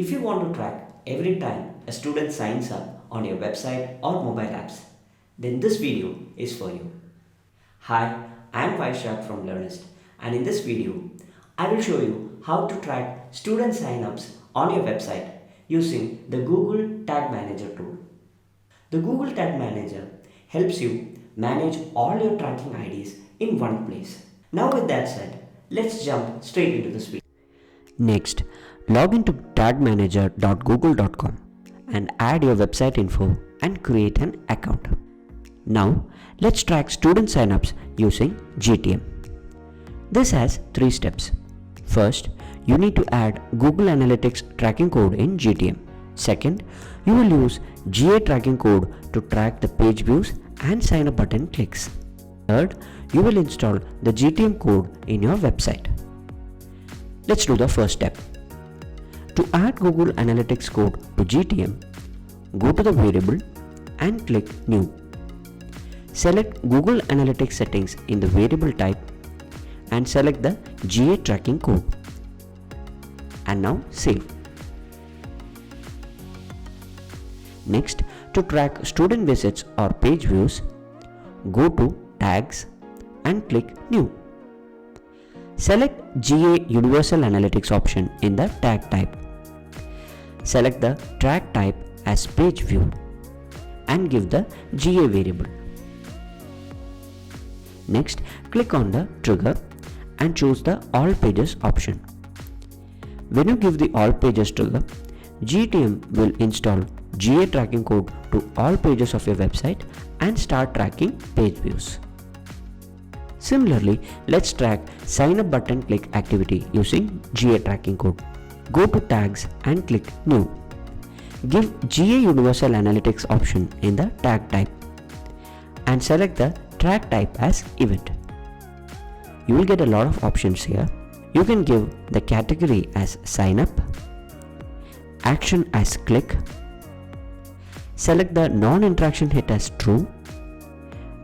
If you want to track every time a student signs up on your website or mobile apps, then this video is for you. Hi, I am Vaishak from Learnyst, and in this video, I will show you how to track student signups on your website using the Google Tag Manager tool. The Google Tag Manager helps you manage all your tracking IDs in one place. Now with that said, let's jump straight into this video. Next, log into tagmanager.google.com and add your website info and create an account. Now, let's track student signups using GTM. This has 3 steps. First, you need to add Google Analytics tracking code in GTM. Second, you will use GA tracking code to track the page views and sign up button clicks. Third, you will install the GTM code in your website. Let's do the first step. To add Google Analytics code to GTM, go to the variable and click New. Select Google Analytics settings in the variable type and select the GA tracking code. And now save. Next, to track student visits or page views, go to Tags and click New. Select GA Universal Analytics option in the tag type. Select the tag type as page view and give the GA variable. Next, click on the trigger and choose the All Pages option. When you give the All Pages trigger, GTM will install GA tracking code to all pages of your website and start tracking page views. Similarly, let's track sign up button click activity using GA tracking code. Go to Tags and click New. Give GA Universal Analytics option in the tag type and select the tag type as event. You will get a lot of options here. You can give the category as sign up, action as click, select the non-interaction hit as true,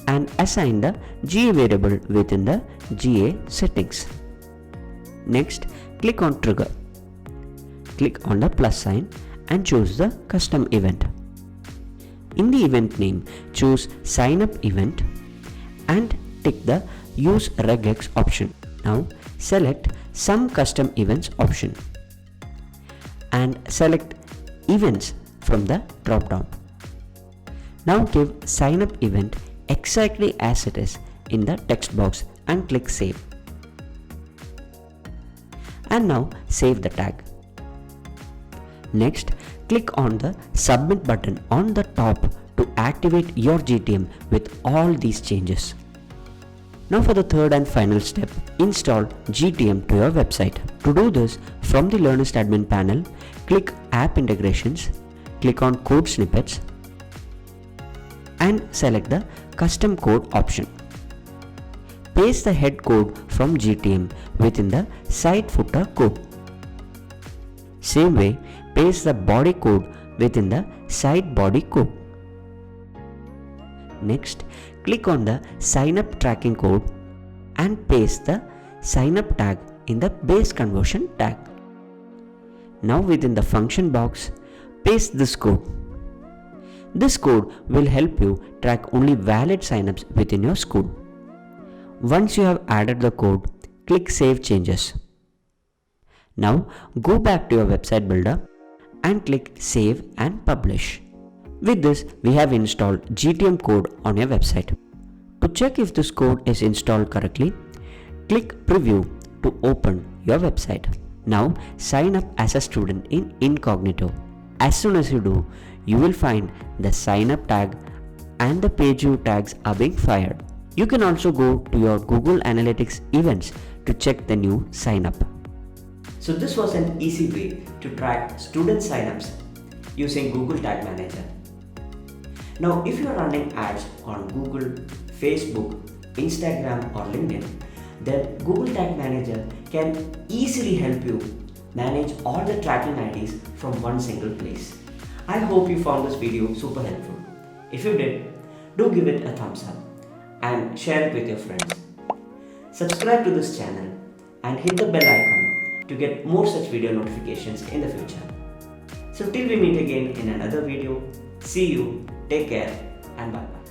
and assign the GA variable within the GA settings. Next, click on trigger. Click on the plus sign and choose the custom event. In the event name, choose sign up event and tick the use regex option. Now select some custom events option and select events from the drop down. Now give sign up event exactly as it is in the text box and click save. And now save the tag. Next, click on the submit button on the top to activate your GTM with all these changes. Now for the third and final step, install GTM to your website. To do this, from the Learnyst admin panel, click App Integrations, click on Code Snippets and select the Custom Code option. Paste the head code from GTM within the site footer code. Same way, paste the body code within the site body code. Next, click on the sign up tracking code and paste the sign up tag in the base conversion tag. Now within the function box, paste this code. This code will help you track only valid signups within your school. Once you have added the code, click Save Changes. Now go back to your website builder and click Save and Publish. With this, we have installed GTM code on your website. To check if this code is installed correctly, click Preview to open your website. Now sign up as a student in incognito. As soon as you do, you will find the sign up tag and the page view tags are being fired. You can also go to your Google Analytics events to check the new sign up. So this was an easy way to track student signups using Google Tag Manager. Now if you are running ads on Google, Facebook, Instagram or LinkedIn, then Google Tag Manager can easily help you manage all the tracking IDs from one single place. I hope you found this video super helpful. If you did, do give it a thumbs up and share it with your friends. Subscribe to this channel and hit the bell icon to get more such video notifications in the future. So till we meet again in another video, see you, take care, and bye bye.